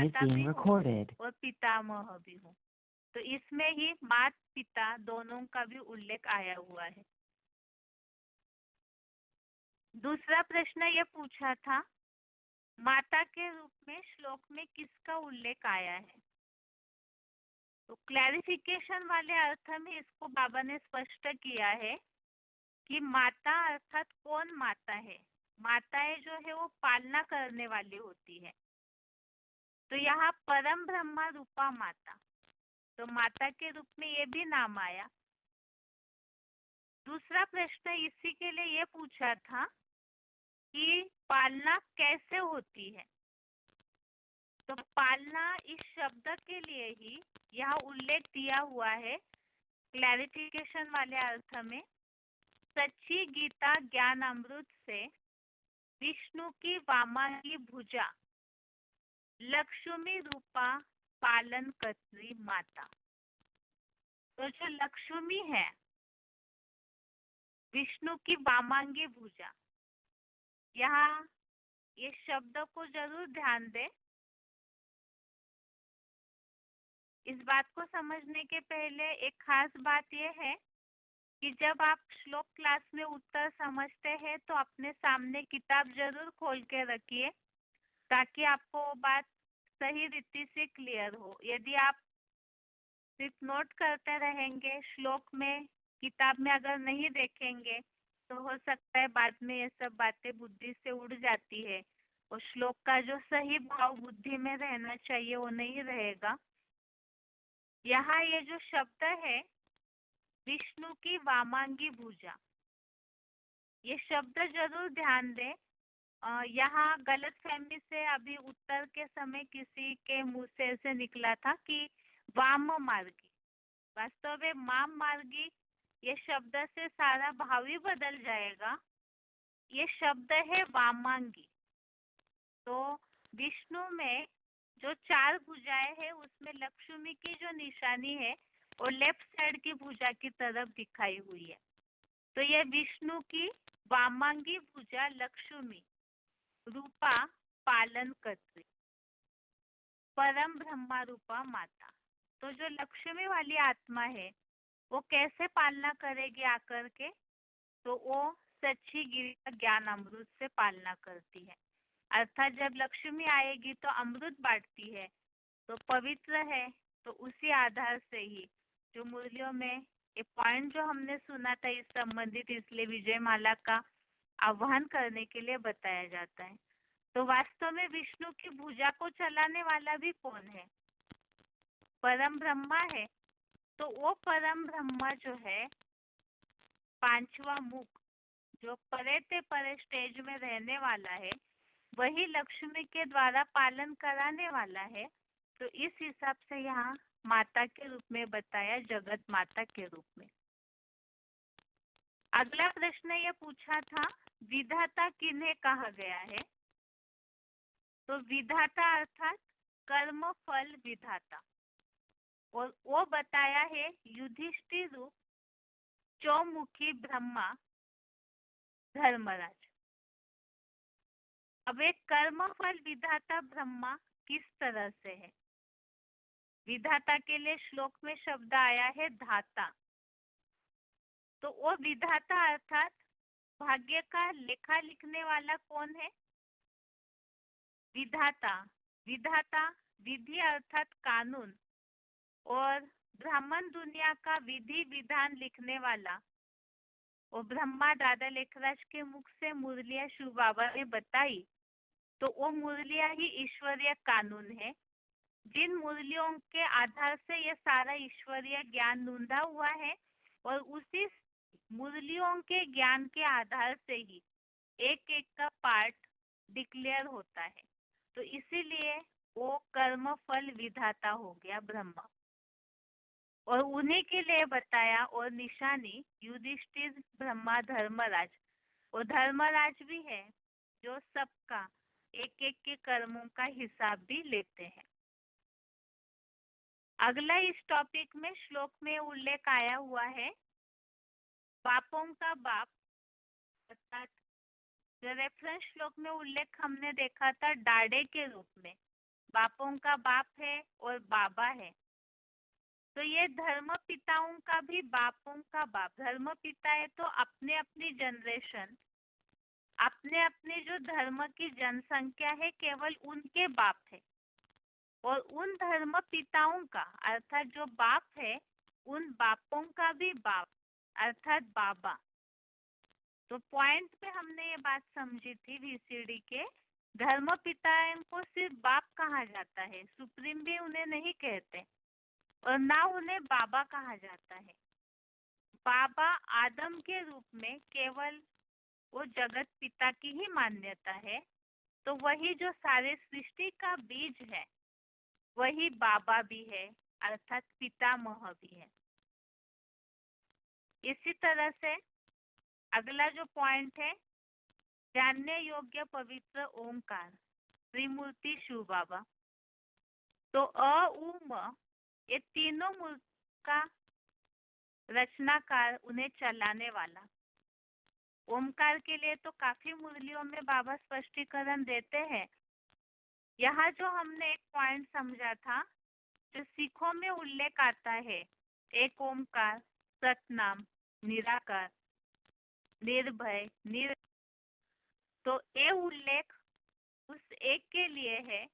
माता भी हूँ और पितामह भी हूँ। तो इसमें ही माता पिता दोनों का भी उल्लेख आया हुआ है। दूसरा प्रश्न ये पूछा था, माता के रूप में श्लोक में किसका उल्लेख आया है? तो क्लैरिफिकेशन वाले अर्थ में इसको बाबा ने स्पष्ट किया है कि माता अर्थात कौन माता है? माताएं जो है वो पालना करने वाली होती है। तो यहाँ परम ब्रह्मा रूपा माता, तो माता के रूप में ये भी नाम आया। दूसरा प्रश्न इसी के लिए ये पूछा था कि पालना कैसे होती है? तो पालना इस शब्द के लिए ही यहाँ उल्लेख दिया हुआ है क्लैरिफिकेशन वाले अर्थ में। सच्ची गीता ज्ञान अमृत से विष्णु की वामांगी भुजा लक्ष्मी रूपा पालन कर्त्री माता। तो जो लक्ष्मी है, विष्णु की वामांगी भुजा, यहाँ ये शब्द को जरूर ध्यान दें। इस बात को समझने के पहले एक खास बात यह है कि जब आप श्लोक क्लास में उत्तर समझते हैं तो अपने सामने किताब जरूर खोल के रखिए ताकि आपको वो बात सही रीति से क्लियर हो। यदि आप सिर्फ नोट करते रहेंगे श्लोक में, किताब में अगर नहीं देखेंगे तो हो सकता है बाद में ये सब बातें बुद्धि से उड़ जाती है और श्लोक का जो सही भाव बुद्धि में रहना चाहिए वो नहीं रहेगा। यहाँ ये जो शब्द है विष्णु की वामांगी भुजा, ये शब्द जरूर ध्यान दें। यहाँ गलतफहमी से अभी उत्तर के समय किसी के मुंह से ऐसे निकला था कि वाम मार्गी, वास्तव में माम मार्गी ये शब्द से सारा भाव ही बदल जाएगा। ये शब्द है वामांगी। तो विष्णु में जो 4 भुजाएं हैं उसमें लक्ष्मी की जो निशानी है और लेफ्ट साइड की भुजा की तरफ दिखाई हुई है। तो यह विष्णु की वामांगी भुजा लक्ष्मी रूपा पालन कर्त्री परम ब्रह्मा रूपा माता। तो जो लक्ष्मी वाली आत्मा है वो कैसे पालना करेगी आकर के? तो वो सच्ची गीता ज्ञान अमृत से पालना करती है। अर्थात जब लक्ष्मी आएगी तो अमृत बांटती है, तो पवित्र है। तो उसी आधार से ही जो मूल्यों में ये पॉइंट जो हमने सुना था इस संबंधित, इसलिए विजय माला का आह्वान करने के लिए बताया जाता है। तो वास्तव में विष्णु की भुजा को चलाने वाला भी कौन है? परम ब्रह्मा है। तो वो परम ब्रह्मा जो है, 5वां मुख जो परे ते परे स्टेज में रहने वाला है, वही लक्ष्मी के द्वारा पालन कराने वाला है। तो इस हिसाब से यहाँ माता के रूप में बताया, जगत माता के रूप में। अगला प्रश्न ये पूछा था, विधाता किन्हें कहा गया है? तो विधाता अर्थात कर्म फल विधाता, और वो बताया है युधिष्ठिर रूप चौमुखी ब्रह्मा धर्मराज। अब एक कर्म फल विधाता ब्रह्मा किस तरह से है? विधाता के लिए श्लोक में शब्द आया है धाता। तो वो विधाता अर्थात भाग्य का लेखा लिखने वाला कौन है? विधाता। विधाता विधि अर्थात कानून, और ब्राह्मण दुनिया का विधि विधान लिखने वाला वो ब्रह्मा दादा लेखराज के मुख से मुरलिया शिव बाबा ने बताई। तो वो मुरलिया ही ईश्वरीय कानून है, जिन मुरलियों के आधार से ये सारा ईश्वरीय ज्ञान नूंदा हुआ है, और उसी मुरलियों के ज्ञान के आधार से ही एक एक का पार्ट डिक्लेयर होता है। तो इसीलिए वो कर्म फल विधाता हो गया ब्रह्मा, और उन्हीं के लिए बताया। और निशानी युधिष्ठिर ब्रह्मा धर्मराज, और धर्मराज भी है जो सबका एक एक के कर्मों का हिसाब भी लेते हैं। अगला इस टॉपिक में श्लोक में उल्लेख आया हुआ है बापों का बाप, अर्थात जो रेफरेंस श्लोक में उल्लेख हमने देखा था डाडे के रूप में, बापों का बाप है और बाबा है। तो ये धर्म पिताओं का भी बापों का बाप, धर्म पिता है तो अपने अपनी जनरेशन, अपने अपने जो धर्म की जनसंख्या है केवल उनके बाप है। और उन धर्म पिताओं का अर्थात जो बाप है उन बापों का भी बाप अर्थात बाबा। तो पॉइंट पे हमने ये बात समझी थी वीसीडी के, धर्म पिताओं को सिर्फ बाप कहा जाता है, सुप्रीम भी उन्हें नहीं कहते और ना उन्हें बाबा कहा जाता है। बाबा आदम के रूप में केवल वो जगत पिता की ही मान्यता है। तो वही जो सारे सृष्टि का बीज है वही बाबा भी है अर्थात पितामह भी है। इसी तरह से अगला जो पॉइंट है, जानने योग्य पवित्र ओंकार त्रिमूर्ति शिव बाबा। तो अ उ म ये तीनों मूर्ति का रचनाकार, उन्हें चलाने वाला। ओमकार के लिए तो काफी मुरलियों में बाबा स्पष्टीकरण देते हैं। यहाँ जो हमने एक पॉइंट समझा था, जो सिखों में उल्लेख आता है, एक ओमकार, सतनाम, निराकार, निर्भय, तो ये उल्लेख उस एक के लिए है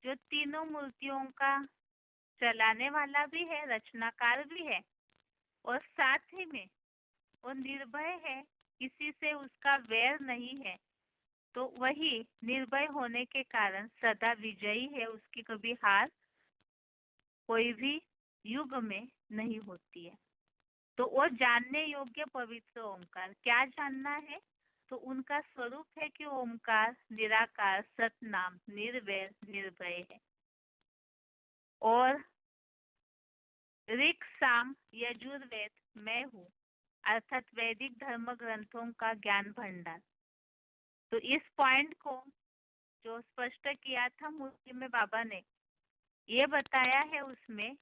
जो तीनों मूर्तियों का चलाने वाला भी है, रचनाकार भी है और साथ ही में वो निर्भय है, किसी से उसका वैर नहीं है। तो वही निर्भय होने के कारण सदा विजयी है, उसकी कभी हार कोई भी युग में नहीं होती है। तो वो जानने योग्य पवित्र ओंकार, क्या जानना है? तो उनका स्वरूप है कि ओंकार निराकार, सतनाम, निर्वैर, निर्भय है। और ऋक, साम, यजुर्वेद मैं हूँ अर्थात वैदिक धर्म ग्रंथों का ज्ञान भंडार। तो इस पॉइंट को जो स्पष्ट किया था मूर्ति में बाबा ने, ये बताया है उसमें,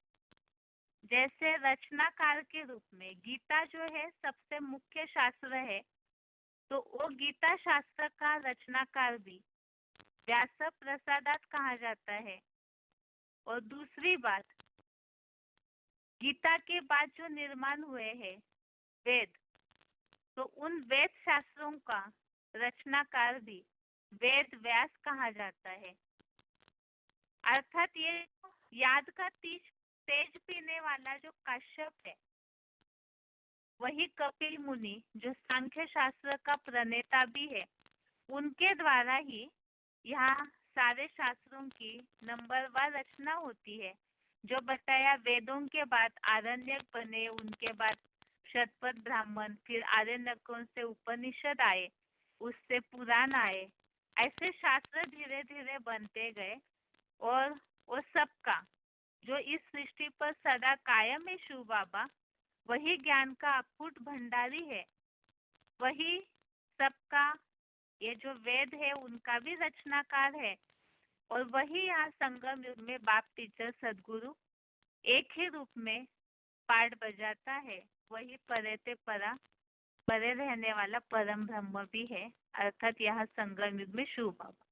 जैसे रचनाकार के रूप में गीता जो है सबसे मुख्य शास्त्र है, तो वो गीता शास्त्र का रचनाकार भी व्यास प्रसादात कहा जाता है। और दूसरी बात, गीता के बाद जो निर्माण हुए हैं वेद, तो उन वेद शास्त्रों का रचनाकार भी वेद व्यास कहा जाता है। अर्थात ये याद का तेज पीने वाला जो काश्यप है, वही कपिल मुनि जो सांख्य शास्त्र का प्रणेता भी है, उनके द्वारा ही यहाँ सारे शास्त्रों की नंबरवार रचना होती है। जो बताया, वेदों के बाद आरण्यक बने, उनके बाद शतपथ ब्राह्मण, फिर आरण्यकों से उपनिषद आए, उससे पुराण आए, ऐसे शास्त्र धीरे धीरे बनते गए। और वो सबका जो इस सृष्टि पर सदा कायम है शिव बाबा, वही ज्ञान का अकूट भंडारी है, वही सबका ये जो वेद है उनका भी रचनाकार है। और वही यहाँ संगम युग में बाप टीचर सदगुरु एक ही रूप में पाठ बजाता है, वही परे ते परा, परे रहने वाला परम ब्रह्म भी है अर्थात यहाँ संगम युग में शिव बाबा।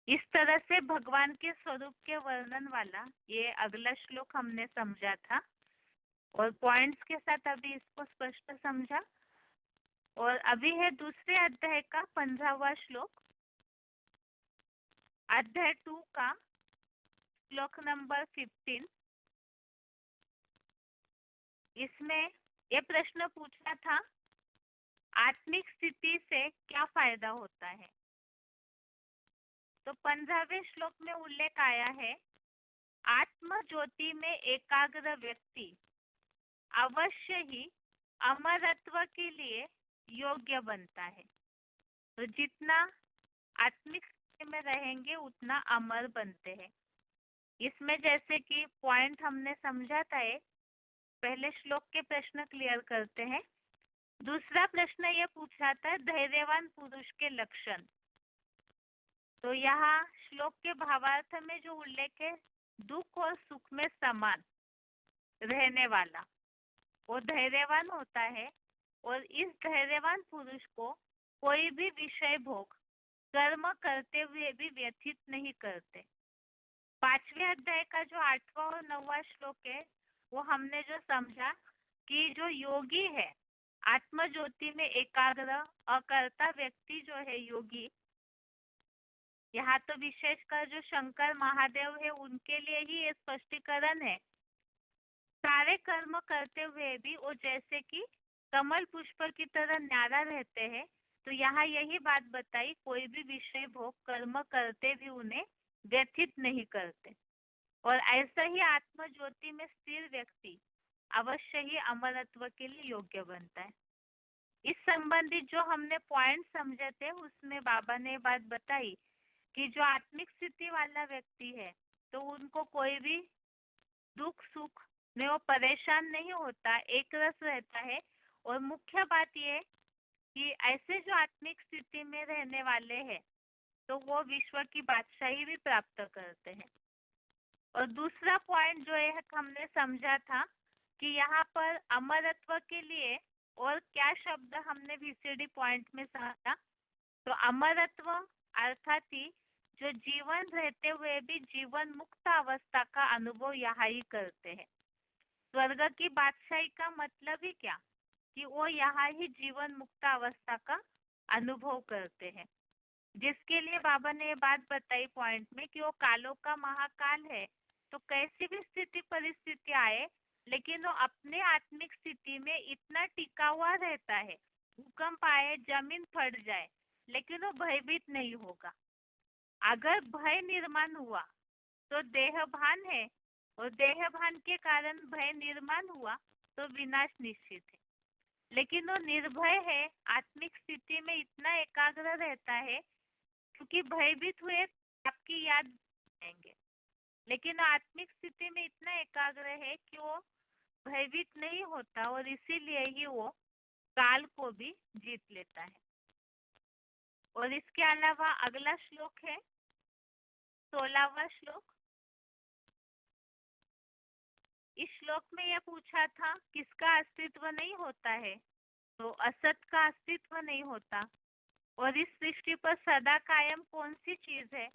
इस तरह से भगवान के स्वरूप के वर्णन वाला ये अगला श्लोक हमने समझा था और पॉइंट्स के साथ अभी इसको स्पष्ट समझा। और अभी है दूसरे अध्याय का 15वां श्लोक, अध्याय 2 का श्लोक नंबर 15। इसमें ये प्रश्न पूछा था, आत्मिक स्थिति से क्या फायदा होता है? तो 15वें श्लोक में उल्लेख आया है, आत्म ज्योति में एकाग्र व्यक्ति अवश्य ही अमरत्व के लिए योग्य बनता है। तो जितना आत्मिक स्थिति में रहेंगे उतना अमर बनते हैं। इसमें जैसे कि पॉइंट हमने समझा था, पहले श्लोक के प्रश्न क्लियर करते हैं। दूसरा प्रश्न ये पूछा था, धैर्यवान पुरुष के लक्षण। तो यहाँ श्लोक के भावार्थ में जो उल्लेख है, दुख और सुख में समान रहने वाला वो धैर्यवान होता है। और इस धैर्यवान पुरुष को कोई भी विषय भोग कर्म करते हुए भी व्यथित नहीं करते। 5वें अध्याय का जो 8वां और 9वां श्लोक है वो हमने जो समझा कि जो योगी है, आत्म ज्योति में एकाग्र अकर्ता व्यक्ति जो है योगी, यहाँ तो विशेषकर जो शंकर महादेव है उनके लिए ही ये स्पष्टीकरण है। सारे कर्म करते हुए भी वो जैसे कि कमल पुष्प की तरह न्यारा रहते हैं, तो यहाँ यही बात बताई, कोई भी विषय भोग कर्म करते भी उन्हें व्यथित नहीं करते। और ऐसा ही आत्म ज्योति में स्थिर व्यक्ति अवश्य ही अमरत्व के लिए योग्य बनता है। इस संबंधित जो हमने पॉइंट समझे थे उसमें बाबा ने बात बताई कि जो आत्मिक स्थिति वाला व्यक्ति है तो उनको कोई भी दुख सुख में वो परेशान नहीं होता, एक रस रहता है। और मुख्य बात यह कि ऐसे जो आत्मिक स्थिति में रहने वाले हैं तो वो विश्व की बादशाही भी प्राप्त करते हैं। और दूसरा पॉइंट जो है हमने समझा था कि यहाँ पर अमरत्व के लिए और क्या शब्द हमने VCD पॉइंट में समझा, तो अमरत्व अर्थात ही जो जीवन रहते हुए भी जीवन मुक्त अवस्था का अनुभव यहाँ ही करते हैं। स्वर्ग की बादशाही का मतलब ही क्या कि वो यहाँ ही जीवन मुक्त अवस्था का अनुभव करते हैं, जिसके लिए बाबा ने ये बात बताई पॉइंट में कि वो कालों का महाकाल है, तो कैसी भी स्थिति परिस्थिति आए लेकिन वो अपने आत्मिक स्थिति में इतना टिका हुआ रहता है, भूकंप आए जमीन फट जाए लेकिन वो भयभीत नहीं होगा। अगर भय निर्माण हुआ तो देहभान है, और देहभान के कारण भय निर्माण हुआ तो विनाश निश्चित है। लेकिन वो निर्भय है, आत्मिक स्थिति में इतना एकाग्र रहता है क्योंकि भयभीत हुए आपकी याद आएंगे, लेकिन आत्मिक स्थिति में इतना एकाग्र है कि वो भयभीत नहीं होता और इसीलिए ही वो काल को भी जीत लेता है। और इसके अलावा अगला श्लोक है 16वां श्लोक। इस श्लोक में यह पूछा था किसका अस्तित्व नहीं होता है, तो असत का अस्तित्व नहीं होता। और इस सृष्टि पर सदा कायम कौन सी चीज है,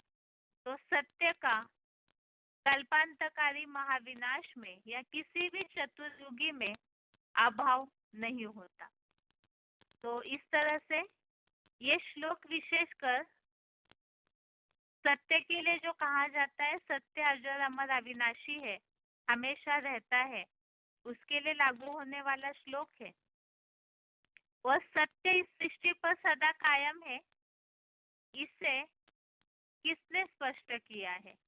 तो सत्य का कल्पांतकारी महाविनाश में या किसी भी चतुर्युगी में अभाव नहीं होता। तो इस तरह से ये श्लोक विशेषकर सत्य के लिए जो कहा जाता है, सत्य अजर अमर अविनाशी है, हमेशा रहता है, उसके लिए लागू होने वाला श्लोक है। और सत्य इस सृष्टि पर सदा कायम है, इसे किसने स्पष्ट किया है,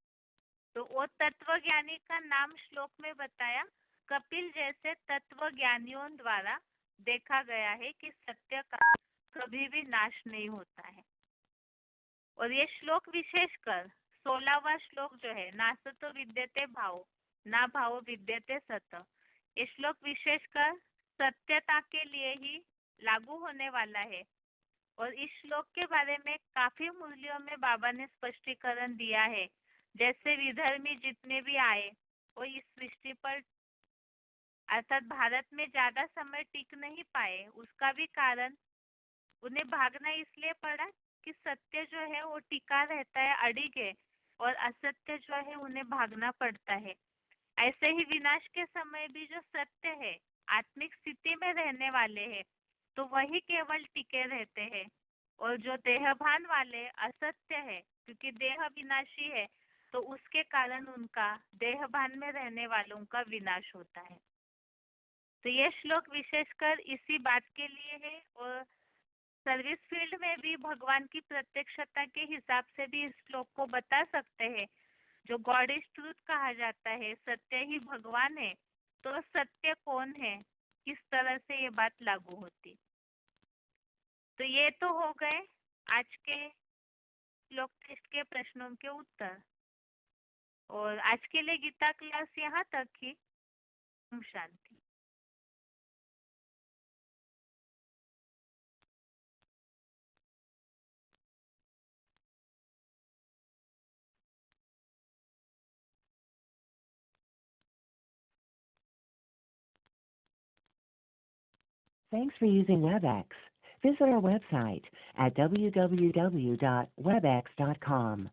तो वो तत्वज्ञानी का नाम श्लोक में बताया। कपिल जैसे तत्वज्ञानियों द्वारा देखा गया है कि सत्य का कभी भी नाश नहीं होता है। और ये श्लोक विशेषकर 16वां श्लोक जो है, ना सतो विद्यते भाव ना भाव विद्यते सत, ये श्लोक विशेषकर सत्यता के लिए ही लागू होने वाला है। और इस श्लोक के बारे में काफी मूल्यों में बाबा ने स्पष्टीकरण दिया है। जैसे विधर्मी जितने भी आए वो इस सृष्टि पर अर्थात भारत में ज्यादा समय टिक नहीं पाए, उसका भी कारण उन्हें भागना इसलिए पड़ा कि सत्य जो है वो टिका रहता है, अडिग है, और असत्य जो है उन्हें भागना पड़ता है। ऐसे ही विनाश के समय भी जो सत्य है, आत्मिक स्थिति में रहने वाले हैं, तो वही केवल टिके रहते हैं। और जो देहभान वाले असत्य है, क्योंकि देह विनाशी है, तो उसके कारण उनका देहभान में रहने वालों का विनाश होता है। तो ये श्लोक विशेषकर इसी बात के लिए है। और सर्विस फील्ड में भी भगवान की प्रत्यक्षता के हिसाब से भी इस श्लोक को बता सकते हैं। जो गॉड इज ट्रूथ कहा जाता है, सत्य ही भगवान है, तो सत्य कौन है, किस तरह से ये बात लागू होती। तो ये तो हो गए आज के श्लोक टेस्ट के प्रश्नों के उत्तर। और आज के लिए गीता क्लास यहाँ तक ही। शांति। Thanks for using WebEx. Visit our website at www.webex.com.